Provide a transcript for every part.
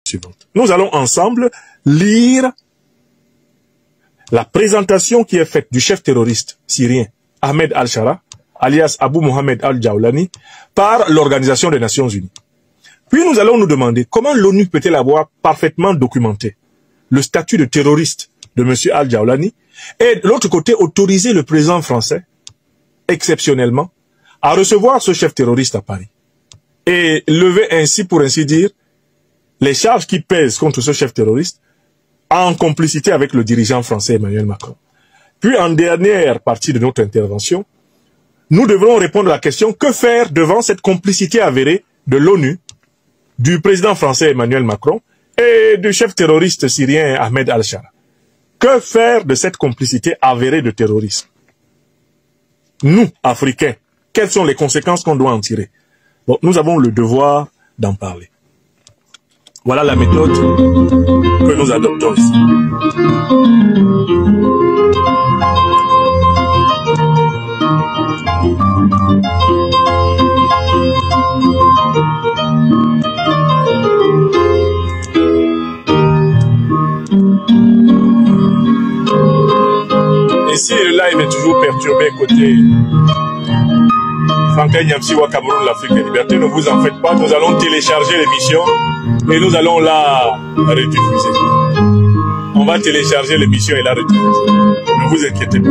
suivante. Nous allons ensemble lire la présentation qui est faite du chef terroriste syrien Ahmed al-Shara, alias Abu Mohamed al-Jawlani, par l'Organisation des Nations Unies. Puis nous allons nous demander comment l'ONU peut-elle avoir parfaitement documenté le statut de terroriste de M. al-Jawlani et de l'autre côté autoriser le président français, exceptionnellement, à recevoir ce chef terroriste à Paris et lever ainsi, pour ainsi dire, les charges qui pèsent contre ce chef terroriste en complicité avec le dirigeant français Emmanuel Macron. Puis, en dernière partie de notre intervention, nous devrons répondre à la question que faire devant cette complicité avérée de l'ONU, du président français Emmanuel Macron et du chef terroriste syrien Ahmed al-Shara. Que faire de cette complicité avérée de terrorisme? Nous, Africains, quelles sont les conséquences qu'on doit en tirer? Bon, nous avons le devoir d'en parler. Voilà la méthode que nous adoptons ici. Et si le live est toujours perturbé côté Franklin Nyamsiwa Cameroun, l'Afrique et Liberté, ne vous en faites pas, nous allons télécharger l'émission et nous allons la rediffuser. On va télécharger l'émission et la rediffuser. Ne vous inquiétez pas.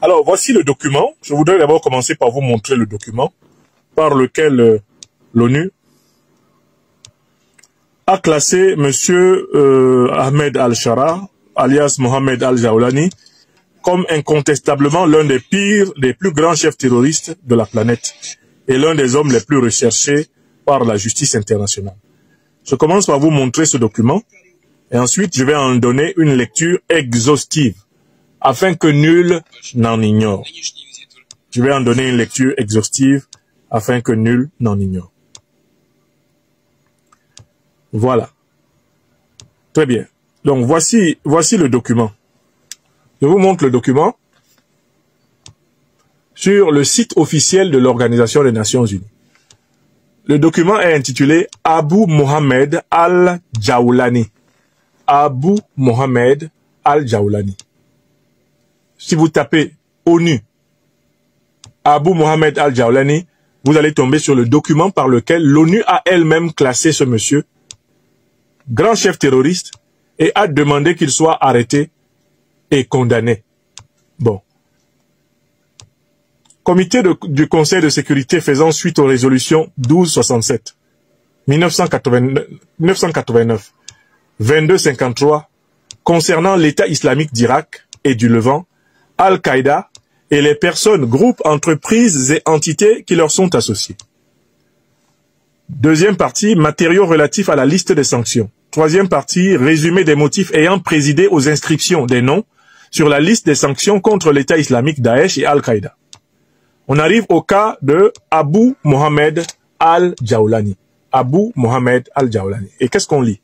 Alors, voici le document. Je voudrais d'abord commencer par vous montrer le document par lequel l'ONU a classé M. Ahmed al-Shara, alias Mohamed al-Jawlani, comme incontestablement l'un des pires, des plus grands chefs terroristes de la planète et l'un des hommes les plus recherchés par la justice internationale. Je commence par vous montrer ce document et ensuite je vais en donner une lecture exhaustive afin que nul n'en ignore. Je vais en donner une lecture exhaustive afin que nul n'en ignore. Voilà. Très bien. Donc, voici le document. Je vous montre le document sur le site officiel de l'Organisation des Nations Unies. Le document est intitulé Abu Mohamed al-Jawlani. Abu Mohamed al-Jawlani. Si vous tapez ONU, Abu Mohamed al-Jawlani, vous allez tomber sur le document par lequel l'ONU a elle-même classé ce monsieur, grand chef terroriste, et a demandé qu'il soit arrêté et condamné. Bon. Comité du Conseil de sécurité faisant suite aux résolutions 1267, 1989, 2253, concernant l'État islamique d'Irak et du Levant, Al-Qaïda et les personnes, groupes, entreprises et entités qui leur sont associés. Deuxième partie, matériaux relatifs à la liste des sanctions. Troisième partie, résumé des motifs ayant présidé aux inscriptions des noms sur la liste des sanctions contre l'État islamique Daesh et Al-Qaïda. On arrive au cas de Abu Mohamed al-Jawlani. Abu Mohamed al-Jawlani. Et qu'est-ce qu'on lit?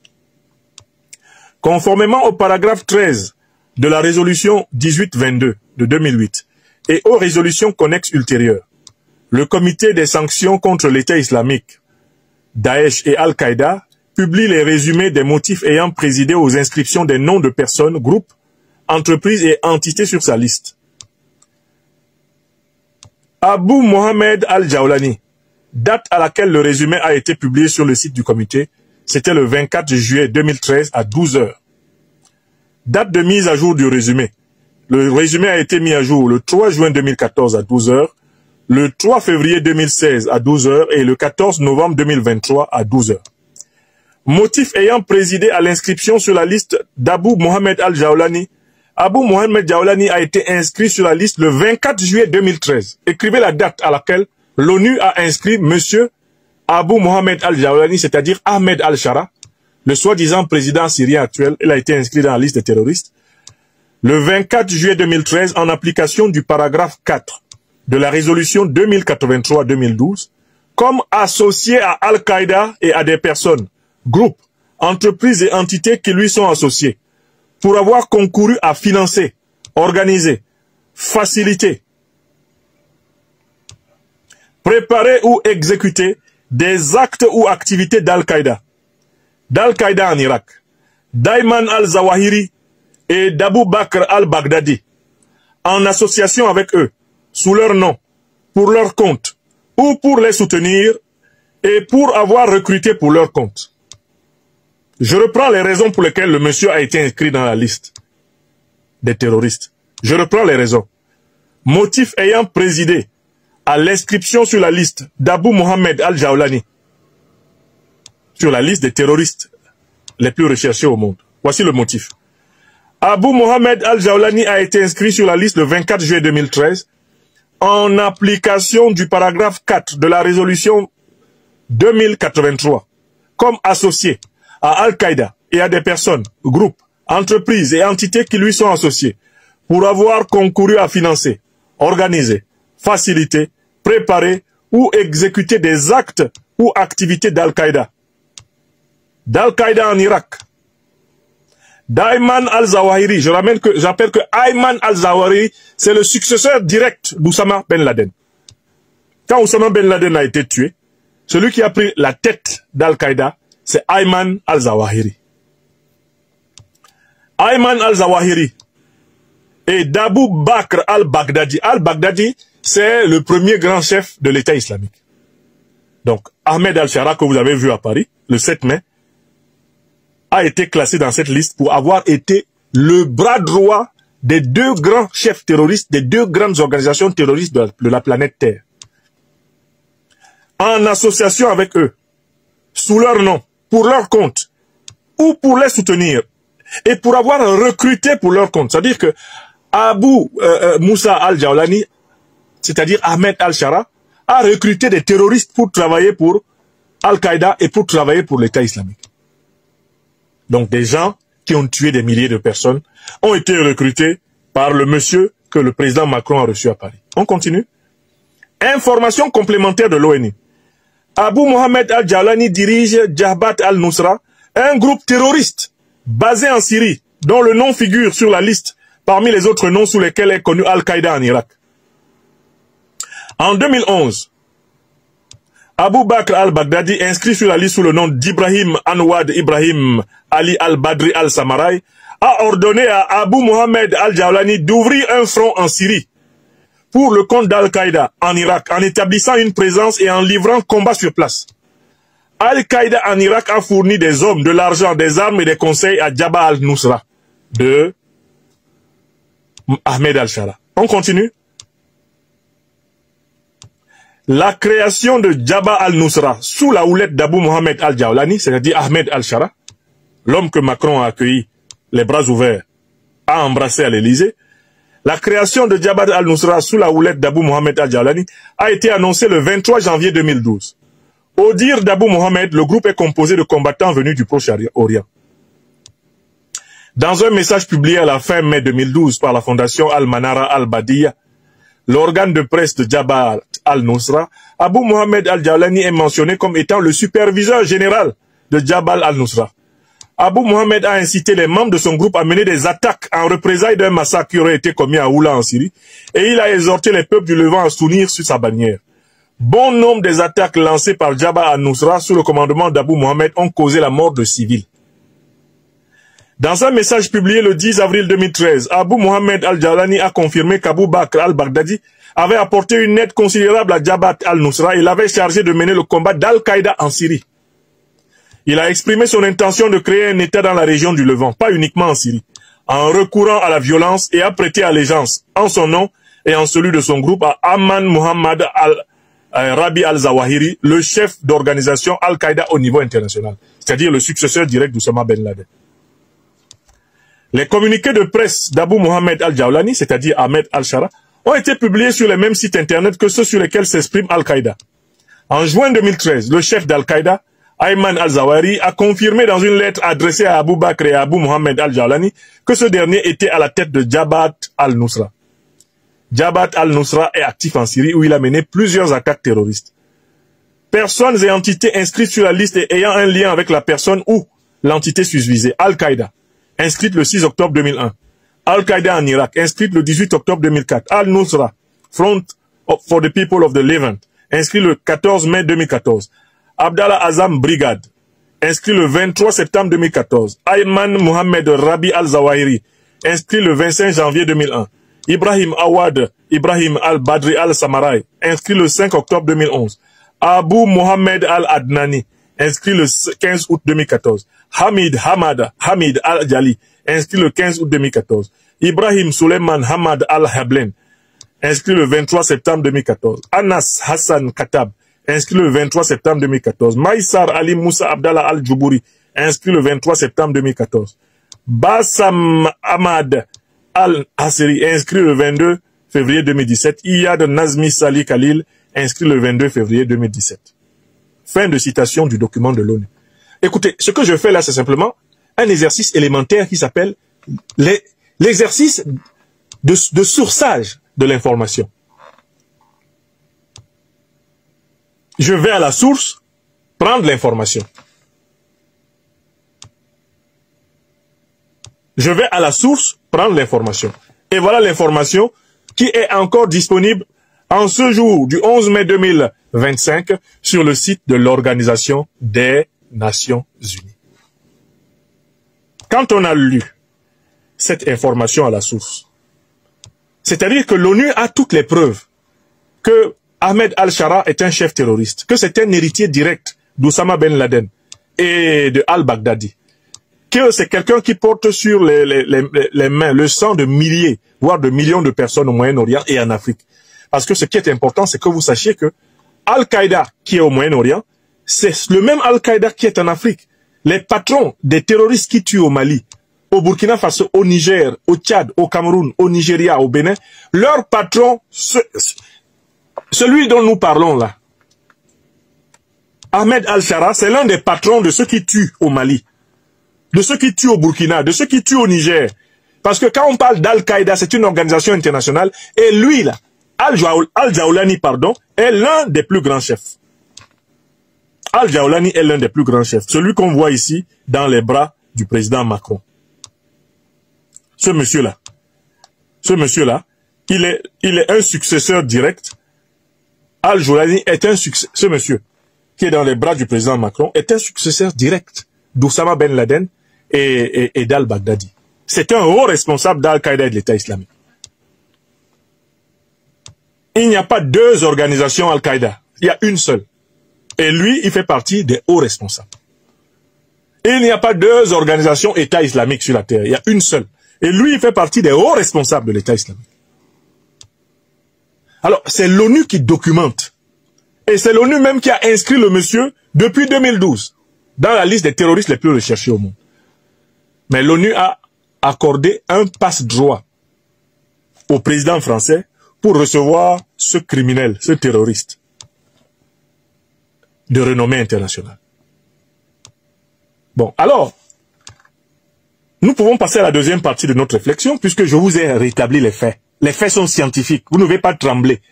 Conformément au paragraphe 13 de la résolution 1822 de 2008 et aux résolutions connexes ultérieures, le comité des sanctions contre l'État islamique, Daesh et Al-Qaïda publie les résumés des motifs ayant présidé aux inscriptions des noms de personnes, groupes, entreprises et entités sur sa liste. Abu Mohamed al-Jawlani, date à laquelle le résumé a été publié sur le site du comité, c'était le 24 juillet 2013 à 12 h. Date de mise à jour du résumé. Le résumé a été mis à jour le 3 juin 2014 à 12 h, le 3 février 2016 à 12 h et le 14 novembre 2023 à 12 h. Motif ayant présidé à l'inscription sur la liste d'Abu Mohamed al-Jawlani. Abu Mohamed al-Jawlani a été inscrit sur la liste le 24 juillet 2013. Écrivez la date à laquelle l'ONU a inscrit monsieur Abu Mohamed al-Jawlani, c'est-à-dire Ahmed al-Shara, le soi-disant président syrien actuel. Il a été inscrit dans la liste des terroristes le 24 juillet 2013 en application du paragraphe 4 de la résolution 2083-2012 comme associé à Al-Qaïda et à des personnes, groupes, entreprises et entités qui lui sont associées pour avoir concouru à financer, organiser, faciliter, préparer ou exécuter des actes ou activités d'Al-Qaïda en Irak, d'Ayman al-Zawahiri et d'Abou Bakr al-Baghdadi, en association avec eux, sous leur nom, pour leur compte, ou pour les soutenir, et pour avoir recruté pour leur compte. Je reprends les raisons pour lesquelles le monsieur a été inscrit dans la liste des terroristes. Je reprends les raisons. Motif ayant présidé à l'inscription sur la liste d'Abou Mohamed al-Jawlani, sur la liste des terroristes les plus recherchés au monde. Voici le motif. Abou Mohamed al-Jawlani a été inscrit sur la liste le 24 juillet 2013 en application du paragraphe 4 de la résolution 2083 comme associé à Al-Qaïda et à des personnes, groupes, entreprises et entités qui lui sont associées pour avoir concouru à financer, organiser, faciliter, préparer ou exécuter des actes ou activités d'Al-Qaïda en Irak, d'Ayman al-Zawahiri. J'appelle que Ayman al-Zawahiri, c'est le successeur direct d'Oussama Ben Laden. Quand Oussama Ben Laden a été tué, celui qui a pris la tête d'Al-Qaïda, c'est Ayman al-Zawahiri. Ayman al-Zawahiri et d'Abou Bakr al-Baghdadi. Al-Baghdadi, c'est le premier grand chef de l'État islamique. Donc, Ahmed al-Shara, que vous avez vu à Paris, le 7 mai, a été classé dans cette liste pour avoir été le bras droit des deux grands chefs terroristes, des deux grandes organisations terroristes de la planète Terre. En association avec eux, sous leur nom, pour leur compte, ou pour les soutenir, et pour avoir recruté pour leur compte. C'est-à-dire que Abou Moussa al-Jawlani, c'est-à-dire Ahmed al-Shara, a recruté des terroristes pour travailler pour Al-Qaïda et pour travailler pour l'État islamique. Donc des gens qui ont tué des milliers de personnes ont été recrutés par le monsieur que le président Macron a reçu à Paris. On continue. Information complémentaire de l'ONU. Abou Mohamed al-Jawlani dirige Jabhat al-Nusra, un groupe terroriste basé en Syrie, dont le nom figure sur la liste parmi les autres noms sous lesquels est connu Al-Qaïda en Irak. En 2011, Abou Bakr al-Baghdadi, inscrit sur la liste sous le nom d'Ibrahim Anwad Ibrahim Ali al-Badri al-Samarai, a ordonné à Abou Mohamed al-Jawlani d'ouvrir un front en Syrie pour le compte d'Al-Qaïda en Irak, en établissant une présence et en livrant combat sur place. Al-Qaïda en Irak a fourni des hommes, de l'argent, des armes et des conseils à Jabhat al-Nusra de Ahmed al-Shara. On continue. La création de Jabhat al-Nusra sous la houlette d'Abou Mohamed al-Jawlani, c'est-à-dire Ahmed al-Shara, l'homme que Macron a accueilli les bras ouverts, a embrassé à l'Élysée. La création de Jabhat al-Nusra sous la houlette d'Abou Mohamed al-Jawlani a été annoncée le 23 janvier 2012. Au dire d'Abou Mohamed, le groupe est composé de combattants venus du Proche-Orient. Dans un message publié à la fin mai 2012 par la fondation Al-Manara al-Badiya, l'organe de presse de Jabhat al-Nusra, Abou Mohamed al-Jawlani est mentionné comme étant le superviseur général de Jabhat al-Nusra. Abou Mohamed a incité les membres de son groupe à mener des attaques en représailles d'un massacre qui aurait été commis à Oula en Syrie, et il a exhorté les peuples du Levant à s'unir sur sa bannière. Bon nombre des attaques lancées par Jabhat al-Nusra sous le commandement d'Abou Mohamed ont causé la mort de civils. Dans un message publié le 10 avril 2013, Abou Mohamed al-Jawlani a confirmé qu'Abou Bakr al-Baghdadi avait apporté une aide considérable à Jabhat al-Nusra et l'avait chargé de mener le combat d'Al-Qaïda en Syrie. Il a exprimé son intention de créer un État dans la région du Levant, pas uniquement en Syrie, en recourant à la violence et a prêté allégeance en son nom et en celui de son groupe à Amman Muhammad al-Rabi al-Zawahiri, le chef d'organisation Al-Qaïda au niveau international, c'est-à-dire le successeur direct d'Oussama Ben Laden. Les communiqués de presse d'Abou Mohamed al-Jawlani, c'est-à-dire Ahmed al-Shara, ont été publiés sur les mêmes sites internet que ceux sur lesquels s'exprime Al-Qaïda. En juin 2013, le chef d'Al-Qaïda, Ayman al-Zawahiri, a confirmé dans une lettre adressée à Abou Bakr et à Abou Mohamed al-Jawlani que ce dernier était à la tête de Jabhat al-Nusra. Jabhat al-Nusra est actif en Syrie où il a mené plusieurs attaques terroristes. Personnes et entités inscrites sur la liste et ayant un lien avec la personne ou l'entité susvisée, Al-Qaïda, inscrite le 6 octobre 2001, Al-Qaïda en Irak, inscrite le 18 octobre 2004. Al-Nusra, Front for the People of the Levant, inscrit le 14 mai 2014. Abdallah Azam Brigade, inscrit le 23 septembre 2014. Ayman Mohamed Rabi Al-Zawahiri, inscrit le 25 janvier 2001. Ibrahim Awad Ibrahim Al-Badri Al-Samarai, inscrit le 5 octobre 2011. Abu Mohamed Al-Adnani, inscrit le 15 août 2014. Hamid Al-Jali, inscrit le 15 août 2014. Ibrahim Suleiman Hamad Al-Hablen, inscrit le 23 septembre 2014. Anas Hassan Katab, inscrit le 23 septembre 2014. Maïsar Ali Moussa Abdallah Al-Djoubouri, inscrit le 23 septembre 2014. Bassam Ahmad Al-Hasseri, inscrit le 22 février 2017. Iyad Nazmi Salih Khalil, inscrit le 22 février 2017. Fin de citation du document de l'ONU. Écoutez, ce que je fais là, c'est simplement un exercice élémentaire qui s'appelle l'exercice de sourçage de l'information. Je vais à la source, prendre l'information. Je vais à la source, prendre l'information. Et voilà l'information qui est encore disponible en ce jour du 11 mai 2025 sur le site de l'Organisation des Nations Unies. Quand on a lu cette information à la source, c'est-à-dire que l'ONU a toutes les preuves que Ahmed Al-Shara est un chef terroriste, que c'est un héritier direct d'Oussama Ben Laden et de Al-Baghdadi, que c'est quelqu'un qui porte sur les mains le sang de milliers, voire de millions de personnes au Moyen-Orient et en Afrique. Parce que ce qui est important, c'est que vous sachiez que Al-Qaïda, qui est au Moyen-Orient, c'est le même Al-Qaïda qui est en Afrique. Les patrons des terroristes qui tuent au Mali, au Burkina Faso, au Niger, au Tchad, au Cameroun, au Nigeria, au Bénin, leur patron, celui dont nous parlons là, Ahmed Al-Shara, c'est l'un des patrons de ceux qui tuent au Mali, de ceux qui tuent au Burkina, de ceux qui tuent au Niger. Parce que quand on parle d'Al-Qaïda, c'est une organisation internationale, et lui là, Al-Jawlani, pardon, est l'un des plus grands chefs. Al-Jawlani est l'un des plus grands chefs. Celui qu'on voit ici dans les bras du président Macron. Ce monsieur-là, il est un successeur direct. Al-Jawlani est un successeur, ce monsieur qui est dans les bras du président Macron est un successeur direct d'Oussama Ben Laden et d'Al-Baghdadi. C'est un haut responsable d'Al-Qaïda et de l'État islamique. Il n'y a pas deux organisations Al-Qaïda, il y a une seule. Et lui, il fait partie des hauts responsables. Il n'y a pas deux organisations État islamique sur la terre, il y a une seule. Et lui, il fait partie des hauts responsables de l'État islamique. Alors, c'est l'ONU qui documente. Et c'est l'ONU même qui a inscrit le monsieur depuis 2012 dans la liste des terroristes les plus recherchés au monde. Mais l'ONU a accordé un passe-droit au président français pour recevoir ce criminel, ce terroriste de renommée internationale. Bon, alors, nous pouvons passer à la deuxième partie de notre réflexion puisque je vous ai rétabli les faits. Les faits sont scientifiques, vous ne devez pas trembler.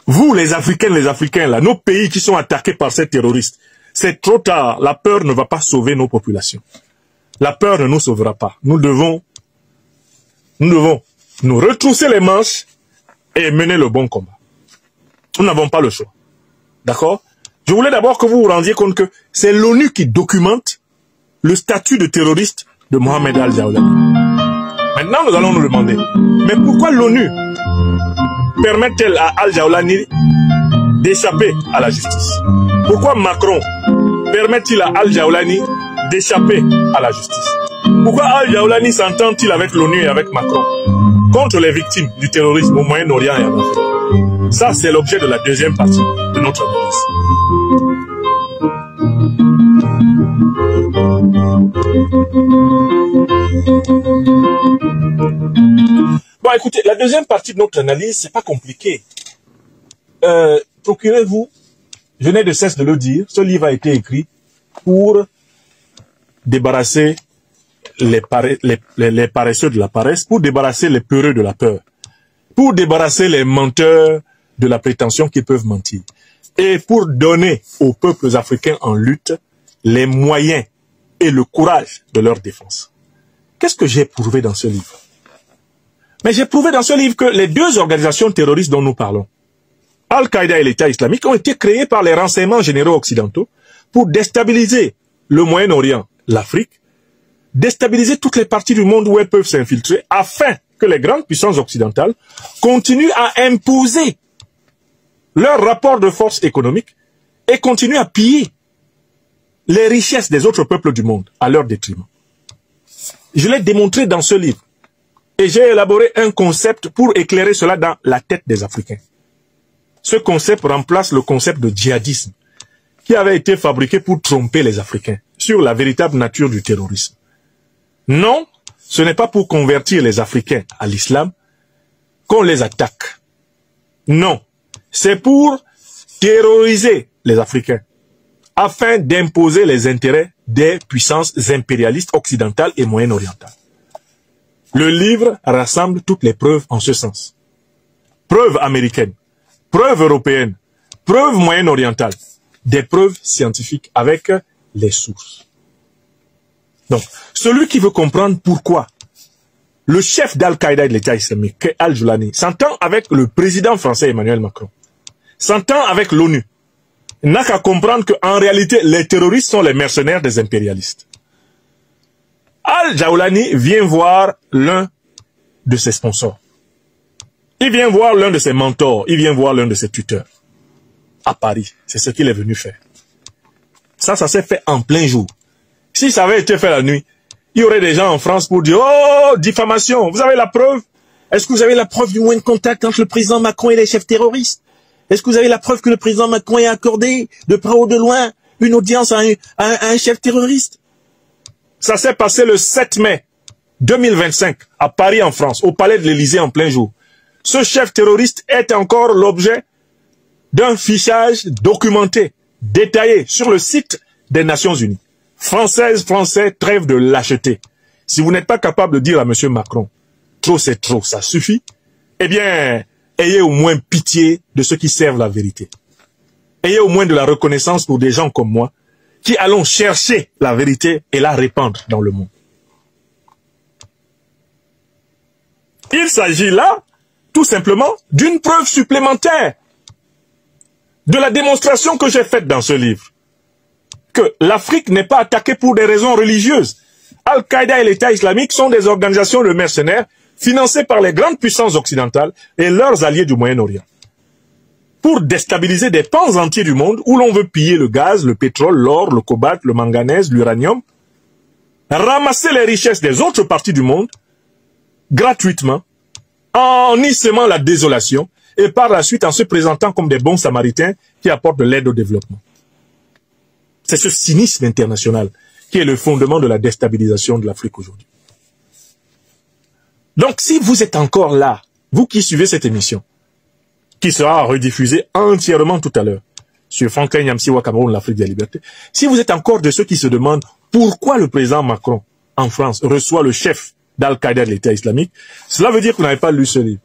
Vous, les Africains, là, nos pays qui sont attaqués par ces terroristes, c'est trop tard. La peur ne va pas sauver nos populations. La peur ne nous sauvera pas. Nous devons nous retrousser les manches et mener le bon combat. Nous n'avons pas le choix. D'accord? Je voulais d'abord que vous vous rendiez compte que c'est l'ONU qui documente le statut de terroriste de Mohamed Al-Jawlani. Maintenant, nous allons nous demander, mais pourquoi l'ONU permet-elle à Al-Jawlani d'échapper à la justice? Pourquoi Macron permet-il à Al-Jawlani d'échapper à la justice? Pourquoi Al-Jawlani s'entend-il avec l'ONU et avec Macron contre les victimes du terrorisme au Moyen-Orient et en Afrique? Ça, c'est l'objet de la deuxième partie de notre analyse. Bon, écoutez, la deuxième partie de notre analyse, c'est pas compliqué. Procurez-vous, je n'ai de cesse de le dire, ce livre a été écrit pour débarrasser les paresseux de la paresse, pour débarrasser les peureux de la peur, pour débarrasser les menteurs de la prétention qu'ils peuvent mentir, et pour donner aux peuples africains en lutte les moyens et le courage de leur défense. Qu'est-ce que j'ai prouvé dans ce livre? Mais j'ai prouvé dans ce livre que les deux organisations terroristes dont nous parlons, Al-Qaïda et l'État islamique, ont été créés par les renseignements généraux occidentaux pour déstabiliser le Moyen-Orient, l'Afrique, déstabiliser toutes les parties du monde où elles peuvent s'infiltrer afin que les grandes puissances occidentales continuent à imposer leur rapport de force économique et continuent à piller les richesses des autres peuples du monde à leur détriment. Je l'ai démontré dans ce livre et j'ai élaboré un concept pour éclairer cela dans la tête des Africains. Ce concept remplace le concept de djihadisme qui avait été fabriqué pour tromper les Africains sur la véritable nature du terrorisme. Non, ce n'est pas pour convertir les Africains à l'islam qu'on les attaque. Non, c'est pour terroriser les Africains afin d'imposer les intérêts des puissances impérialistes occidentales et moyen-orientales. Le livre rassemble toutes les preuves en ce sens. Preuves américaines, preuves européennes, preuves moyen-orientales, des preuves scientifiques avec les sources. Donc, celui qui veut comprendre pourquoi le chef d'Al-Qaïda et de l'État islamique, Al-Joulani, s'entend avec le président français Emmanuel Macron, s'entend avec l'ONU, n'a qu'à comprendre qu'en réalité, les terroristes sont les mercenaires des impérialistes. Al-Joulani vient voir l'un de ses sponsors. Il vient voir l'un de ses mentors, il vient voir l'un de ses tuteurs. À Paris, c'est ce qu'il est venu faire. Ça s'est fait en plein jour. Si ça avait été fait la nuit, il y aurait des gens en France pour dire « Oh, diffamation, vous avez la preuve? Est-ce que vous avez la preuve du moins de contact entre le président Macron et les chefs terroristes? Est-ce que vous avez la preuve que le président Macron ait accordé, de près ou de loin, une audience à un chef terroriste ?» Ça s'est passé le 7 mai 2025 à Paris en France, au palais de l'Élysée en plein jour. Ce chef terroriste est encore l'objet d'un fichage documenté, détaillé sur le site des Nations Unies. Françaises, Français, trêve de lâcheté. Si vous n'êtes pas capable de dire à M. Macron, trop c'est trop, ça suffit, eh bien, ayez au moins pitié de ceux qui servent la vérité. Ayez au moins de la reconnaissance pour des gens comme moi, qui allons chercher la vérité et la répandre dans le monde. Il s'agit là, tout simplement, d'une preuve supplémentaire de la démonstration que j'ai faite dans ce livre. Que l'Afrique n'est pas attaquée pour des raisons religieuses. Al-Qaïda et l'État islamique sont des organisations de mercenaires financées par les grandes puissances occidentales et leurs alliés du Moyen-Orient. Pour déstabiliser des pans entiers du monde où l'on veut piller le gaz, le pétrole, l'or, le cobalt, le manganèse, l'uranium, ramasser les richesses des autres parties du monde gratuitement, en y semant la désolation et par la suite en se présentant comme des bons samaritains qui apportent de l'aide au développement. C'est ce cynisme international qui est le fondement de la déstabilisation de l'Afrique aujourd'hui. Donc si vous êtes encore là, vous qui suivez cette émission, qui sera rediffusée entièrement tout à l'heure sur Franklin Yamsiwa Cameroun, l'Afrique de la liberté, si vous êtes encore de ceux qui se demandent pourquoi le président Macron en France reçoit le chef d'Al-Qaïda de l'État islamique, cela veut dire que vous n'avez pas lu ce livre.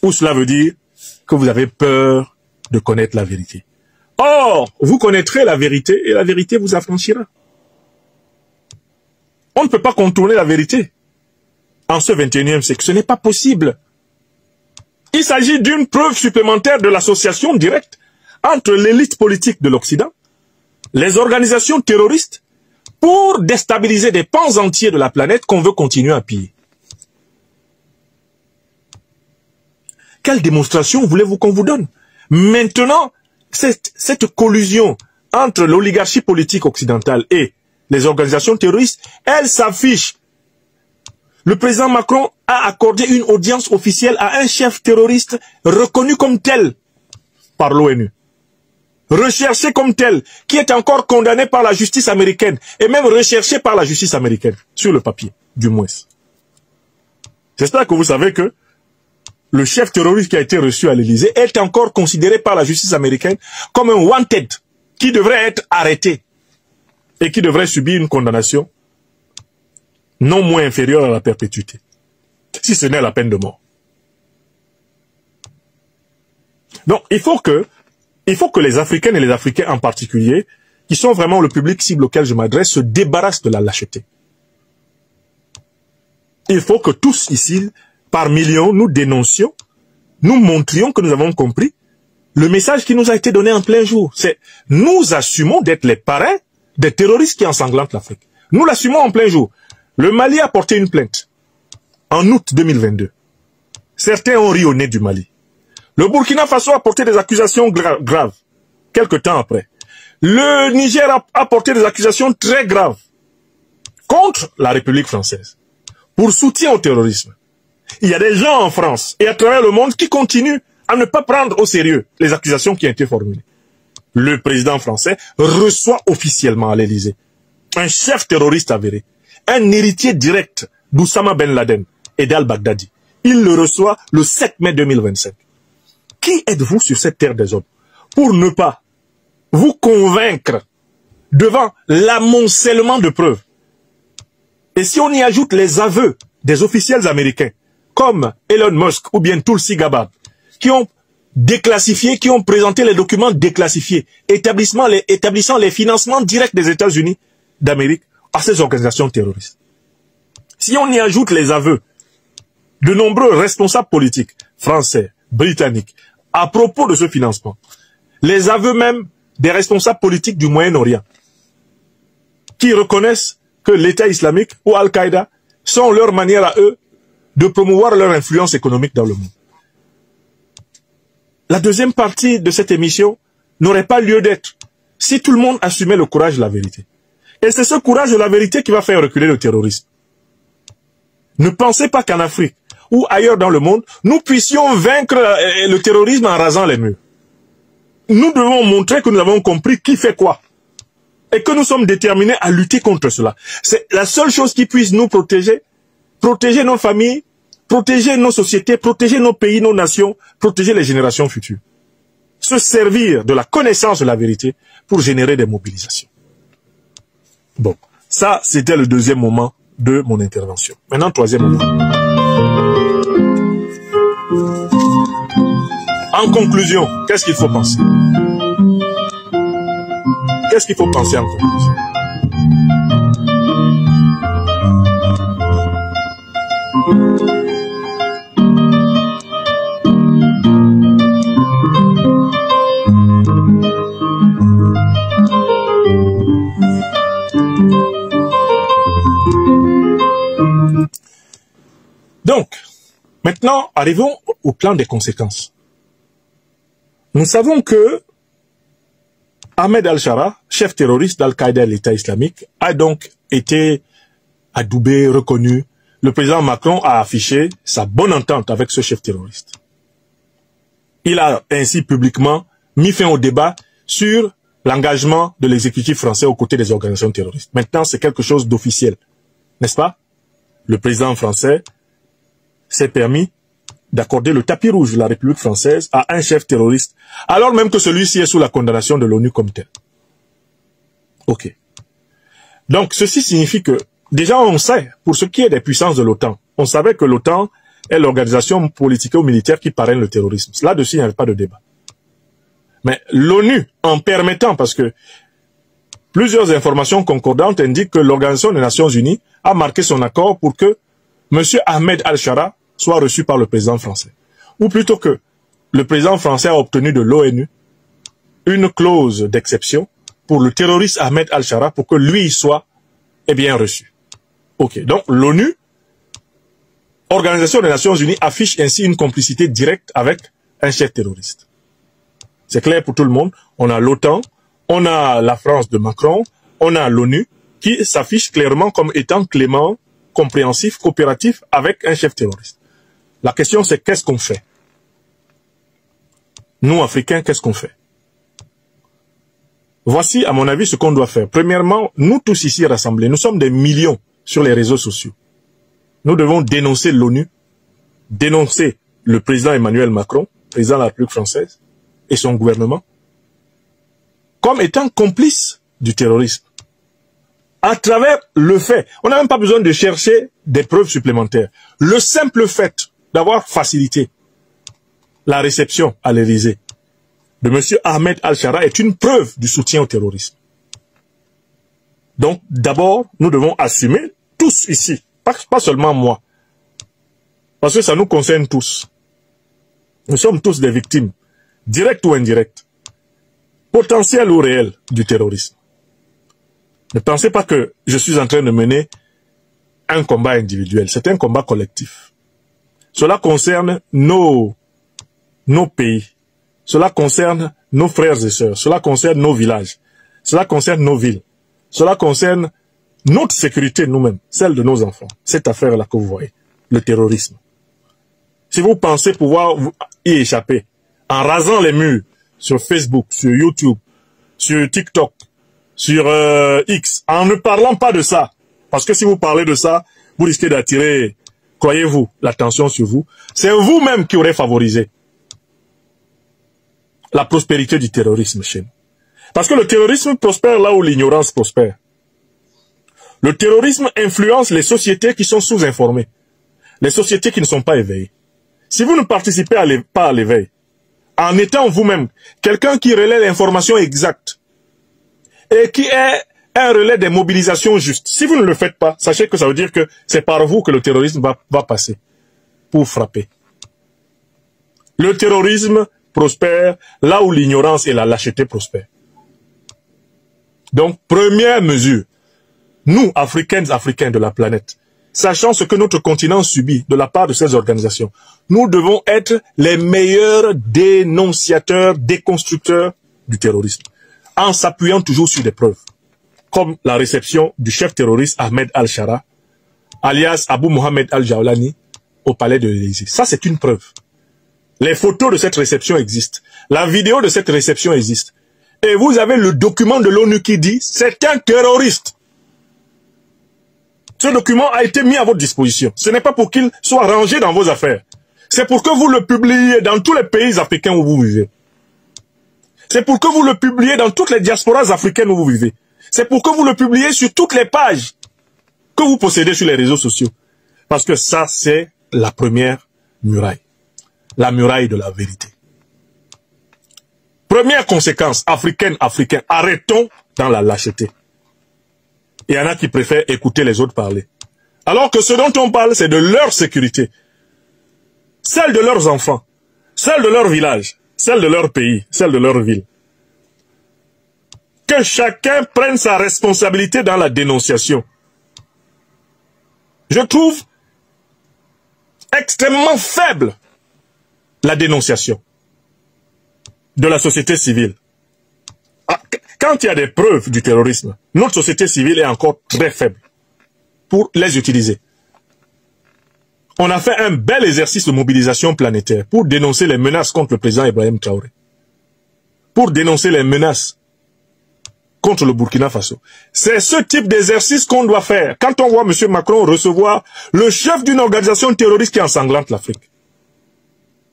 Ou cela veut dire que vous avez peur de connaître la vérité. Or, vous connaîtrez la vérité et la vérité vous affranchira. On ne peut pas contourner la vérité en ce 21e siècle. Ce n'est pas possible. Il s'agit d'une preuve supplémentaire de l'association directe entre l'élite politique de l'Occident, les organisations terroristes, pour déstabiliser des pans entiers de la planète qu'on veut continuer à piller. Quelle démonstration voulez-vous qu'on vous donne? Maintenant, cette collusion entre l'oligarchie politique occidentale et les organisations terroristes, elle s'affiche. Le président Macron a accordé une audience officielle à un chef terroriste reconnu comme tel par l'ONU. Recherché comme tel, qui est encore condamné par la justice américaine, et même recherché par la justice américaine, sur le papier, du moins. J'espère que vous savez que le chef terroriste qui a été reçu à l'Élysée est encore considéré par la justice américaine comme un wanted, qui devrait être arrêté, et qui devrait subir une condamnation non moins inférieure à la perpétuité, si ce n'est la peine de mort. Donc, il faut que les Africaines et les Africains en particulier, qui sont vraiment le public cible auquel je m'adresse, se débarrassent de la lâcheté. il faut que tous ici, par millions, nous dénoncions, nous montrions que nous avons compris le message qui nous a été donné en plein jour. C'est nous assumons d'être les parrains des terroristes qui ensanglantent l'Afrique. Nous l'assumons en plein jour. Le Mali a porté une plainte en août 2022. Certains ont ri au nez du Mali. Le Burkina Faso a porté des accusations graves, quelque temps après. Le Niger a porté des accusations très graves contre la République française pour soutien au terrorisme. Il y a des gens en France et à travers le monde qui continuent à ne pas prendre au sérieux les accusations qui ont été formulées. Le président français reçoit officiellement à l'Élysée un chef terroriste avéré, un héritier direct d'Oussama Ben Laden et d'Al-Baghdadi. Il le reçoit le 7 mai 2025. Qui êtes-vous sur cette terre des hommes pour ne pas vous convaincre devant l'amoncellement de preuves? Et si on y ajoute les aveux des officiels américains, comme Elon Musk ou bien Tulsi Gabbard, qui ont déclassifié, qui ont présenté les documents déclassifiés, établissant les financements directs des États-Unis d'Amérique à ces organisations terroristes. Si on y ajoute les aveux de nombreux responsables politiques, français, britanniques, à propos de ce financement, les aveux même des responsables politiques du Moyen-Orient, qui reconnaissent que l'État islamique ou Al-Qaïda sont leur manière à eux de promouvoir leur influence économique dans le monde. La deuxième partie de cette émission n'aurait pas lieu d'être si tout le monde assumait le courage de la vérité. Et c'est ce courage de la vérité qui va faire reculer le terrorisme. Ne pensez pas qu'en Afrique ou ailleurs dans le monde, nous puissions vaincre le terrorisme en rasant les murs. Nous devons montrer que nous avons compris qui fait quoi. Et que nous sommes déterminés à lutter contre cela. C'est la seule chose qui puisse nous protéger. Protéger nos familles, protéger nos sociétés, protéger nos pays, nos nations, protéger les générations futures. Se servir de la connaissance de la vérité pour générer des mobilisations. Bon, ça c'était le deuxième moment de mon intervention. Maintenant, troisième moment. En conclusion, qu'est-ce qu'il faut penser? Qu'est-ce qu'il faut penser en conclusion? Donc, maintenant, arrivons au plan des conséquences. Nous savons que Ahmed Al-Shara, chef terroriste d'Al-Qaïda et l'État islamique, a donc été adoubé, reconnu. Le président Macron a affiché sa bonne entente avec ce chef terroriste. Il a ainsi publiquement mis fin au débat sur l'engagement de l'exécutif français aux côtés des organisations terroristes. Maintenant, c'est quelque chose d'officiel, n'est-ce pas? Le président français s'est permis d'accorder le tapis rouge de la République française à un chef terroriste, alors même que celui-ci est sous la condamnation de l'ONU comme tel. Ok. Donc, ceci signifie que, déjà on sait, pour ce qui est des puissances de l'OTAN, on savait que l'OTAN est l'organisation politico-militaire qui parraine le terrorisme. Là-dessus, il n'y avait pas de débat. Mais l'ONU, en permettant, parce que plusieurs informations concordantes indiquent que l'Organisation des Nations Unies a marqué son accord pour que M. Ahmed Al-Shara soit reçu par le président français. Ou plutôt que le président français a obtenu de l'ONU une clause d'exception pour le terroriste Ahmed Al-Shara pour que lui soit bien reçu. Ok, donc l'ONU, Organisation des Nations Unies, affiche ainsi une complicité directe avec un chef terroriste. C'est clair pour tout le monde. On a l'OTAN, on a la France de Macron, on a l'ONU qui s'affiche clairement comme étant clément, compréhensif, coopératif avec un chef terroriste. La question c'est qu'est-ce qu'on fait? Nous, Africains, qu'est-ce qu'on fait? Voici, à mon avis, ce qu'on doit faire. Premièrement, nous tous ici rassemblés, nous sommes des millions sur les réseaux sociaux. Nous devons dénoncer l'ONU, dénoncer le président Emmanuel Macron, président de la République française, et son gouvernement, comme étant complices du terrorisme. À travers le fait, on n'a même pas besoin de chercher des preuves supplémentaires. Le simple fait d'avoir facilité la réception à l'Élysée de M. Ahmed Al-Shara est une preuve du soutien au terrorisme. Donc, d'abord, nous devons assumer, tous ici, pas seulement moi, Parce que ça nous concerne tous. Nous sommes tous des victimes, directes ou indirectes, potentielles ou réelles, du terrorisme. Ne pensez pas que je suis en train de mener un combat individuel. C'est un combat collectif. Cela concerne nos pays. Cela concerne nos frères et sœurs. Cela concerne nos villages. Cela concerne nos villes. Cela concerne notre sécurité nous-mêmes, celle de nos enfants. Cette affaire-là que vous voyez, le terrorisme. Si vous pensez pouvoir y échapper en rasant les murs sur Facebook, sur YouTube, sur TikTok, sur X, en ne parlant pas de ça, parce que si vous parlez de ça, vous risquez d'attirer, croyez-vous, l'attention sur vous. C'est vous-même qui aurez favorisé la prospérité du terrorisme chez nous. Parce que le terrorisme prospère là où l'ignorance prospère. Le terrorisme influence les sociétés qui sont sous-informées, les sociétés qui ne sont pas éveillées. Si vous ne participez pas à l'éveil, en étant vous-même quelqu'un qui relaie l'information exacte et qui est un relais des mobilisations justes, si vous ne le faites pas, sachez que ça veut dire que c'est par vous que le terrorisme va passer pour frapper. Le terrorisme prospère là où l'ignorance et la lâcheté prospèrent. Donc, première mesure, nous, Africains de la planète, sachant ce que notre continent subit de la part de ces organisations, nous devons être les meilleurs dénonciateurs, déconstructeurs du terrorisme, en s'appuyant toujours sur des preuves, comme la réception du chef terroriste Ahmed Al-Shara, alias Abu Mohamed Al-Jaoulani, au palais de l'Élysée. Ça, c'est une preuve. Les photos de cette réception existent. La vidéo de cette réception existe. Et vous avez le document de l'ONU qui dit « c'est un terroriste ». Ce document a été mis à votre disposition. Ce n'est pas pour qu'il soit rangé dans vos affaires. C'est pour que vous le publiez dans tous les pays africains où vous vivez. C'est pour que vous le publiez dans toutes les diasporas africaines où vous vivez. C'est pour que vous le publiez sur toutes les pages que vous possédez sur les réseaux sociaux. Parce que ça, c'est la première muraille. La muraille de la vérité. Première conséquence, africaine, arrêtons dans la lâcheté. Il y en a qui préfèrent écouter les autres parler. Alors que ce dont on parle, c'est de leur sécurité. Celle de leurs enfants, celle de leur village, celle de leur pays, celle de leur ville. Que chacun prenne sa responsabilité dans la dénonciation. Je trouve extrêmement faible la dénonciation de la société civile. Quand il y a des preuves du terrorisme, notre société civile est encore très faible pour les utiliser. On a fait un bel exercice de mobilisation planétaire pour dénoncer les menaces contre le président Ibrahim Traoré, pour dénoncer les menaces contre le Burkina Faso. C'est ce type d'exercice qu'on doit faire quand on voit M. Macron recevoir le chef d'une organisation terroriste qui ensanglante l'Afrique.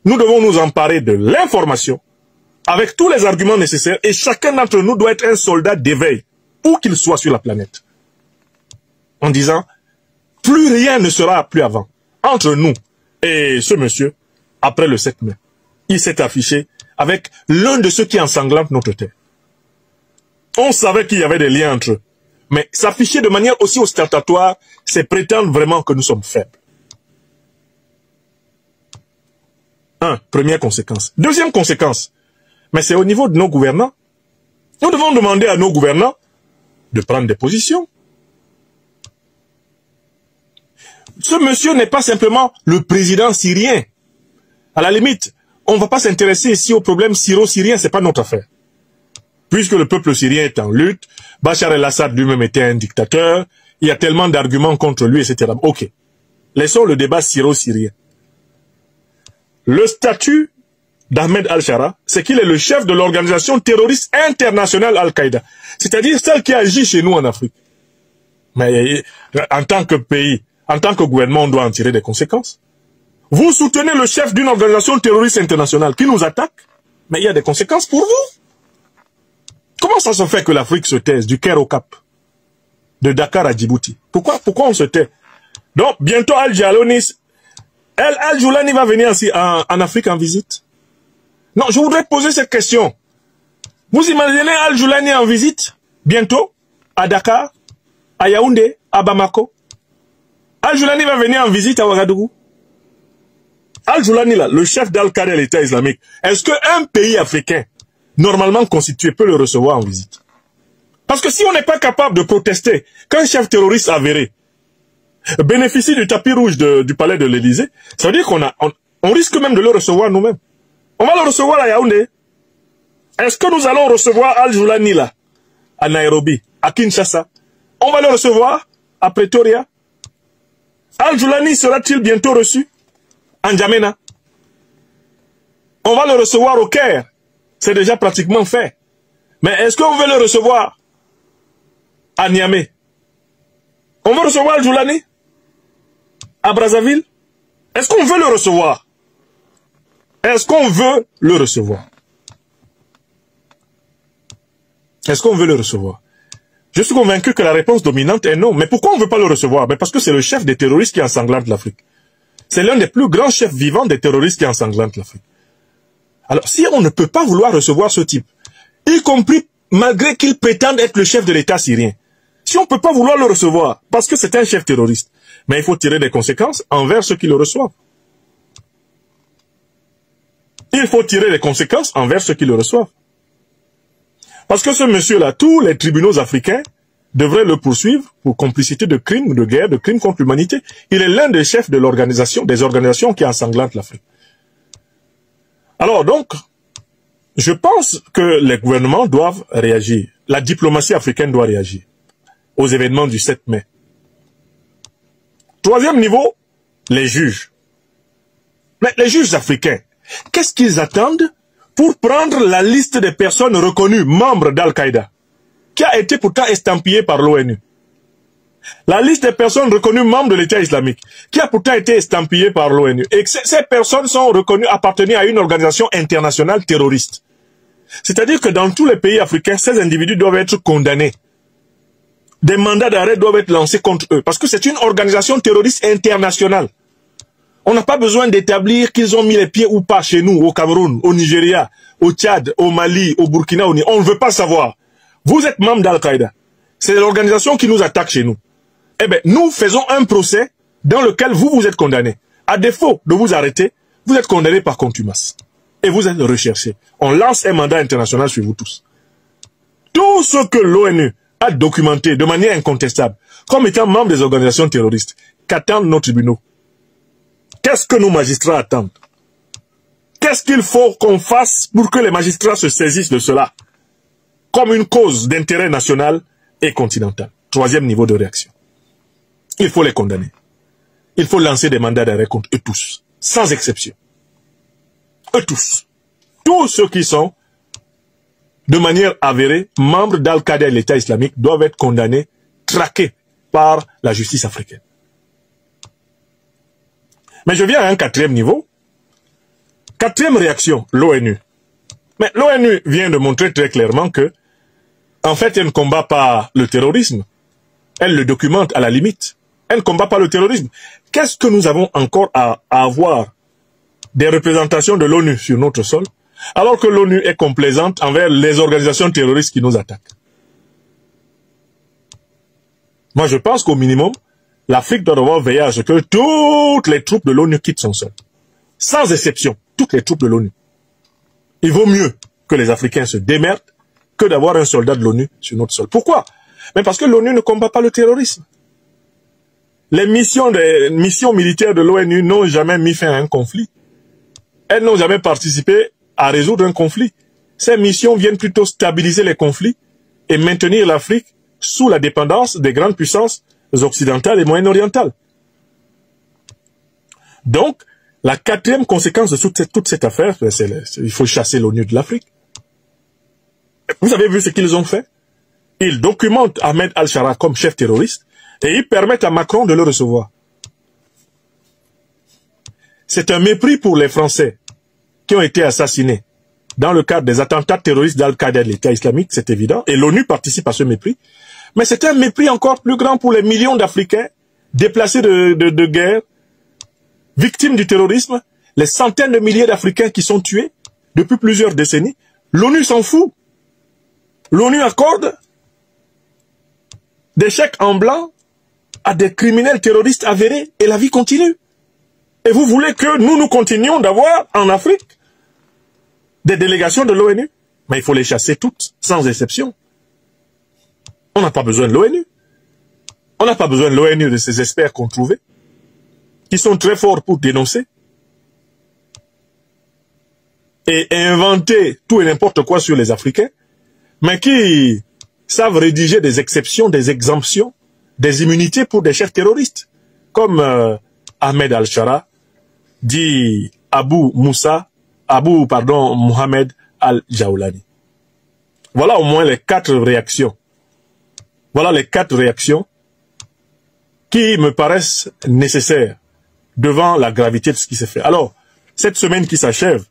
Nous devons nous emparer de l'information avec tous les arguments nécessaires et chacun d'entre nous doit être un soldat d'éveil, où qu'il soit sur la planète. En disant, plus rien ne sera plus avant. Entre nous et ce monsieur, après le 7 mai, il s'est affiché avec l'un de ceux qui ensanglantent notre terre. On savait qu'il y avait des liens entre eux. Mais s'afficher de manière aussi ostentatoire, c'est prétendre vraiment que nous sommes faibles. Première conséquence. Deuxième conséquence, mais c'est au niveau de nos gouvernants. Nous devons demander à nos gouvernants de prendre des positions. Ce monsieur n'est pas simplement le président syrien. À la limite, on ne va pas s'intéresser ici au problème syro-syrien, c'est pas notre affaire. Puisque le peuple syrien est en lutte, Bachar el-Assad lui-même était un dictateur, il y a tellement d'arguments contre lui, etc. Ok. Laissons le débat syro-syrien. Le statut d'Ahmed Al-Shara, c'est qu'il est le chef de l'organisation terroriste internationale Al-Qaïda. C'est-à-dire celle qui agit chez nous en Afrique. Mais en tant que pays, en tant que gouvernement, on doit en tirer des conséquences. Vous soutenez le chef d'une organisation terroriste internationale qui nous attaque, mais il y a des conséquences pour vous. Comment ça se fait que l'Afrique se taise du Caire au Cap, de Dakar à Djibouti? Pourquoi on se tait? Donc, bientôt Al-Jaoulani va venir en Afrique en visite. Non, je voudrais poser cette question. Vous imaginez Al-Jaoulani en visite, bientôt, à Dakar, à Yaoundé, à Bamako? Al-Jaoulani va venir en visite à Ouagadougou. Al-Joulani, le chef d'Al-Qaïda et l'État islamique, est-ce qu'un pays africain, normalement constitué, peut le recevoir en visite? Parce que si on n'est pas capable de protester qu'un chef terroriste avéré bénéficie du tapis rouge du palais de l'Élysée, ça veut dire on risque même de le recevoir nous-mêmes. On va le recevoir à Yaoundé. Est-ce que nous allons recevoir Al-Joulani là, à Nairobi, à Kinshasa? On va le recevoir à Pretoria. Al-Joulani sera-t-il bientôt reçu en N'Djamena? On va le recevoir au Caire. C'est déjà pratiquement fait. Mais est-ce qu'on veut le recevoir à Niamey? On veut recevoir Al-Joulani à Brazzaville? Est-ce qu'on veut le recevoir? Est-ce qu'on veut le recevoir? Est-ce qu'on veut le recevoir? Je suis convaincu que la réponse dominante est non. Mais pourquoi on ne veut pas le recevoir? Mais parce que c'est le chef des terroristes qui ensanglante l'Afrique. C'est l'un des plus grands chefs vivants des terroristes qui ensanglantent l'Afrique. Alors, si on ne peut pas vouloir recevoir ce type, y compris malgré qu'il prétende être le chef de l'État syrien, si on ne peut pas vouloir le recevoir, parce que c'est un chef terroriste, mais il faut tirer des conséquences envers ceux qui le reçoivent. Il faut tirer des conséquences envers ceux qui le reçoivent. Parce que ce monsieur-là, tous les tribunaux africains devraient le poursuivre pour complicité de crimes de guerre, de crimes contre l'humanité. Il est l'un des chefs de des organisations qui ensanglantent l'Afrique. Alors donc, je pense que les gouvernements doivent réagir. La diplomatie africaine doit réagir aux événements du 7 mai. Troisième niveau, les juges. Mais les juges africains, qu'est-ce qu'ils attendent pour prendre la liste des personnes reconnues membres d'Al-Qaïda, qui a été pourtant estampillée par l'ONU? La liste des personnes reconnues membres de l'État islamique, qui a pourtant été estampillée par l'ONU. Et que ces personnes sont reconnues appartenir à une organisation internationale terroriste. C'est-à-dire que dans tous les pays africains, ces individus doivent être condamnés. Des mandats d'arrêt doivent être lancés contre eux, parce que c'est une organisation terroriste internationale. On n'a pas besoin d'établir qu'ils ont mis les pieds ou pas chez nous, au Cameroun, au Nigeria, au Tchad, au Mali, au Burkina, on ne veut pas savoir. Vous êtes membre d'Al-Qaïda. C'est l'organisation qui nous attaque chez nous. Eh bien, nous faisons un procès dans lequel vous êtes condamné. À défaut de vous arrêter, vous êtes condamné par contumace. Et vous êtes recherché. On lance un mandat international sur vous tous. Tout ce que l'ONU a documenté de manière incontestable, comme étant membre des organisations terroristes, qu'attendent nos tribunaux? Qu'est-ce que nos magistrats attendent? Qu'est-ce qu'il faut qu'on fasse pour que les magistrats se saisissent de cela comme une cause d'intérêt national et continental? Troisième niveau de réaction. Il faut les condamner. Il faut lancer des mandats d'arrêt contre eux tous, sans exception. Eux tous. Tous ceux qui sont, de manière avérée, membres d'Al-Qaïda et l'État islamique doivent être condamnés, traqués par la justice africaine. Mais je viens à un quatrième niveau. Quatrième réaction, l'ONU. Mais l'ONU vient de montrer très clairement que, en fait, elle ne combat pas le terrorisme. Elle le documente à la limite. Elle ne combat pas le terrorisme. Qu'est-ce que nous avons encore à avoir des représentations de l'ONU sur notre sol, alors que l'ONU est complaisante envers les organisations terroristes qui nous attaquent? Moi, je pense qu'au minimum, l'Afrique doit devoir veiller à ce que toutes les troupes de l'ONU quittent son sol. Sans exception, toutes les troupes de l'ONU. Il vaut mieux que les Africains se démerdent que d'avoir un soldat de l'ONU sur notre sol. Pourquoi? Mais parce que l'ONU ne combat pas le terrorisme. Les missions militaires de l'ONU n'ont jamais mis fin à un conflit. Elles n'ont jamais participé à résoudre un conflit. Ces missions viennent plutôt stabiliser les conflits et maintenir l'Afrique sous la dépendance des grandes puissances occidentales et moyen-orientales. Donc, la quatrième conséquence de toute cette affaire, il faut chasser l'ONU de l'Afrique. Vous avez vu ce qu'ils ont fait? Ils documentent Ahmed Al-Shara comme chef terroriste et ils permettent à Macron de le recevoir. C'est un mépris pour les Français qui ont été assassinés dans le cadre des attentats terroristes d'Al-Qaïda et de l'État islamique, c'est évident, et l'ONU participe à ce mépris. Mais c'est un mépris encore plus grand pour les millions d'Africains déplacés de guerre, victimes du terrorisme, les centaines de milliers d'Africains qui sont tués depuis plusieurs décennies. L'ONU s'en fout. L'ONU accorde des chèques en blanc à des criminels terroristes avérés et la vie continue. Et vous voulez que nous continuions d'avoir en Afrique des délégations de l'ONU? Mais il faut les chasser toutes, sans exception. On n'a pas besoin de l'ONU. On n'a pas besoin de l'ONU, de ces experts qu'on trouvait, qui sont très forts pour dénoncer et inventer tout et n'importe quoi sur les Africains, mais qui savent rédiger des exceptions, des exemptions, des immunités pour des chefs terroristes, comme Ahmed Al-Shara, dit Mohamed Al-Jaoulani. Voilà au moins les 4 réactions. Voilà les 4 réactions qui me paraissent nécessaires devant la gravité de ce qui s'est fait. Alors, cette semaine qui s'achève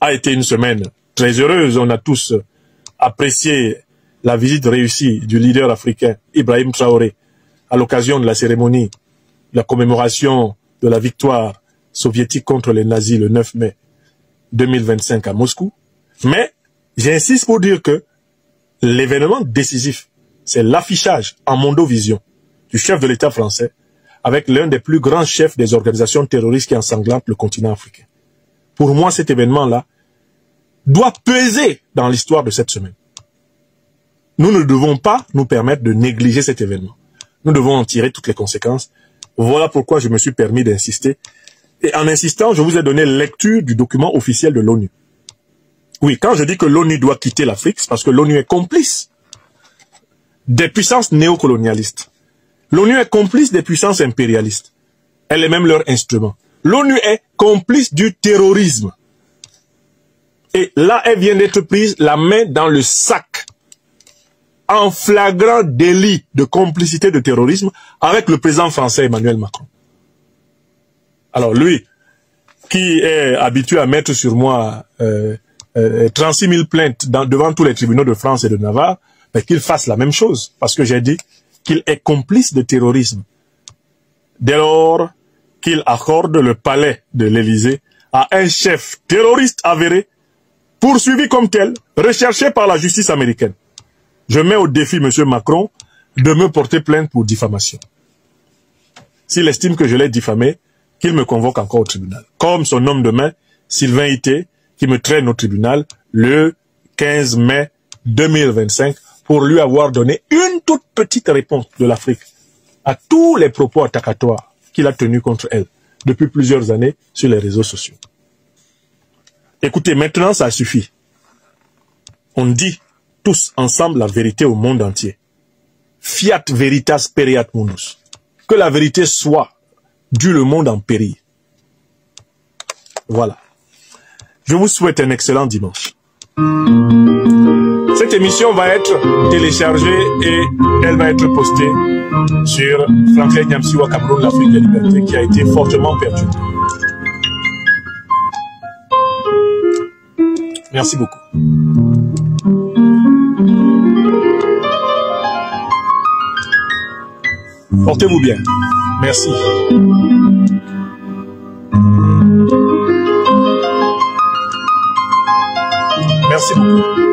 a été une semaine très heureuse. On a tous apprécié la visite réussie du leader africain Ibrahim Traoré à l'occasion de la cérémonie, de la commémoration de la victoire soviétique contre les nazis le 9 mai 2025 à Moscou. Mais j'insiste pour dire que l'événement décisif, c'est l'affichage en mondovision du chef de l'État français avec l'un des plus grands chefs des organisations terroristes qui ensanglantent le continent africain. Pour moi, cet événement-là doit peser dans l'histoire de cette semaine. Nous ne devons pas nous permettre de négliger cet événement. Nous devons en tirer toutes les conséquences. Voilà pourquoi je me suis permis d'insister. Et en insistant, je vous ai donné lecture du document officiel de l'ONU. Oui, quand je dis que l'ONU doit quitter l'Afrique, c'est parce que l'ONU est complice des puissances néocolonialistes. L'ONU est complice des puissances impérialistes. Elle est même leur instrument. L'ONU est complice du terrorisme. Et là, elle vient d'être prise la main dans le sac en flagrant délit de complicité de terrorisme avec le président français Emmanuel Macron. Alors lui, qui est habitué à mettre sur moi 36 000 plaintes devant tous les tribunaux de France et de Navarre, mais qu'il fasse la même chose, parce que j'ai dit qu'il est complice de terrorisme. Dès lors qu'il accorde le palais de l'Élysée à un chef terroriste avéré, poursuivi comme tel, recherché par la justice américaine. Je mets au défi M. Macron de me porter plainte pour diffamation. S'il estime que je l'ai diffamé, qu'il me convoque encore au tribunal. Comme son homme de main, Sylvain Ité, qui me traîne au tribunal le 15 mai 2025 pour lui avoir donné une toute petite réponse de l'Afrique à tous les propos attacatoires qu'il a tenus contre elle depuis plusieurs années sur les réseaux sociaux. Écoutez, maintenant ça suffit. On dit tous ensemble la vérité au monde entier. Fiat veritas pereat mundus. Que la vérité soit, dû le monde en pérille. Voilà. Je vous souhaite un excellent dimanche. Cette émission va être téléchargée et elle va être postée sur Franklin Nyamsiwa Cameroun, l'Afrique de liberté, qui a été fortement perdue. Merci beaucoup. Portez-vous bien. Merci. Merci beaucoup.